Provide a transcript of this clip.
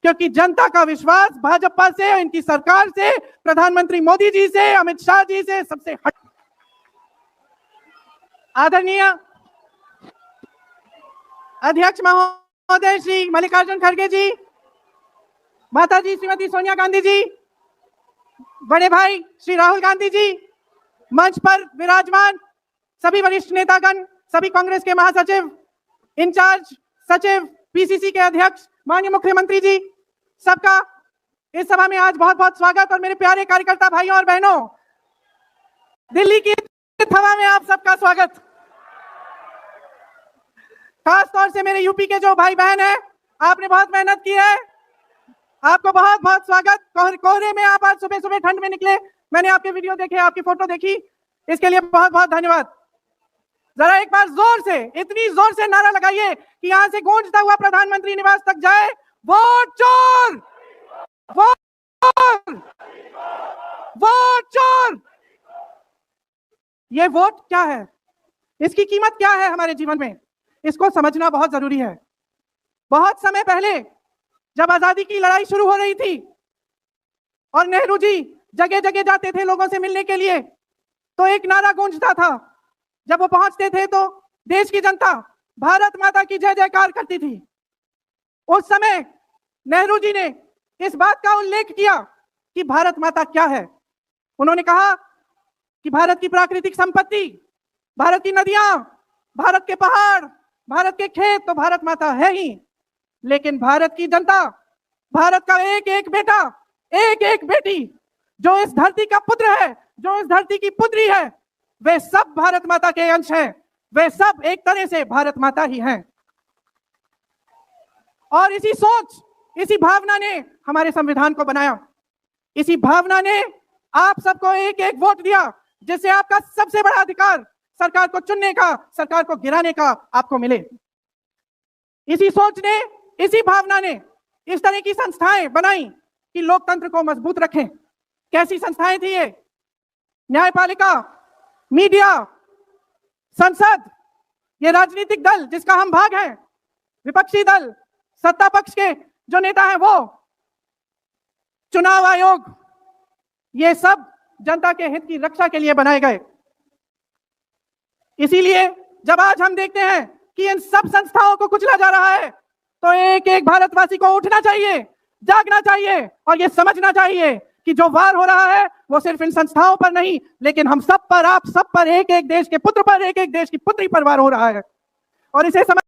क्योंकि जनता का विश्वास भाजपा से, इनकी सरकार से, प्रधानमंत्री मोदी जी से, अमित शाह जी से सबसे हट। आदरणीय अध्यक्ष महोदय श्री मल्लिकार्जुन खड़गे जी, माता जी श्रीमती सोनिया गांधी जी, बड़े भाई श्री राहुल गांधी जी, मंच पर विराजमान सभी वरिष्ठ नेतागण, सभी कांग्रेस के महासचिव, इंचार्ज सचिव, पीसीसी के अध्यक्ष, माननीय मुख्यमंत्री जी, सबका इस सभा में आज बहुत बहुत स्वागत। और मेरे प्यारे कार्यकर्ता भाइयों और बहनों, दिल्ली की हवा में आप सबका स्वागत। खास तौर से मेरे यूपी के जो भाई बहन हैं, आपने बहुत मेहनत की है, आपको बहुत बहुत स्वागत। कोहरे में आप आज सुबह सुबह ठंड में निकले, मैंने आपके वीडियो देखे, आपकी फोटो देखी, इसके लिए बहुत बहुत धन्यवाद। जरा एक बार जोर से, इतनी जोर से नारा लगाइए कि यहां से गूंजता हुआ प्रधानमंत्री निवास तक जाए, वोट चोर, वोट, वोट चोर। ये वोट क्या है, इसकी कीमत क्या है हमारे जीवन में, इसको समझना बहुत जरूरी है। बहुत समय पहले जब आजादी की लड़ाई शुरू हो रही थी और नेहरू जी जगह जगह जाते थे लोगों से मिलने के लिए, तो एक नारा गूंजता था। जब वो पहुंचते थे तो देश की जनता भारत माता की जय जयकार करती थी। उस समय नेहरू जी ने इस बात का उल्लेख किया कि भारत माता क्या है। उन्होंने कहा कि भारत की प्राकृतिक संपत्ति, भारत की नदियां, भारत के पहाड़, भारत के खेत तो भारत माता है ही, लेकिन भारत की जनता, भारत का एक एक बेटा, एक एक बेटी, जो इस धरती का पुत्र है, जो इस धरती की पुत्री है, वे सब भारत माता के अंश हैं, वे सब एक तरह से भारत माता ही हैं। और इसी सोच, इसी भावना ने हमारे संविधान को बनाया। इसी भावना ने आप सबको एक एक वोट दिया, जिससे आपका सबसे बड़ा अधिकार सरकार को चुनने का, सरकार को गिराने का आपको मिले। इसी सोच ने, इसी भावना ने इस तरह की संस्थाएं बनाई कि लोकतंत्र को मजबूत रखें। कैसी संस्थाएं थी ये? न्यायपालिका, मीडिया, संसद, ये राजनीतिक दल जिसका हम भाग हैं, विपक्षी दल, सत्ता पक्ष के जो नेता हैं वो, चुनाव आयोग, ये सब जनता के हित की रक्षा के लिए बनाए गए। इसीलिए जब आज हम देखते हैं कि इन सब संस्थाओं को कुचला जा रहा है, तो एक एक भारतवासी को उठना चाहिए, जागना चाहिए और ये समझना चाहिए कि जो वार हो रहा है वो सिर्फ इन संस्थाओं पर नहीं, लेकिन हम सब पर, आप सब पर, एक एक देश के पुत्र पर, एक एक देश की पुत्री पर वार हो रहा है। और इसे समझ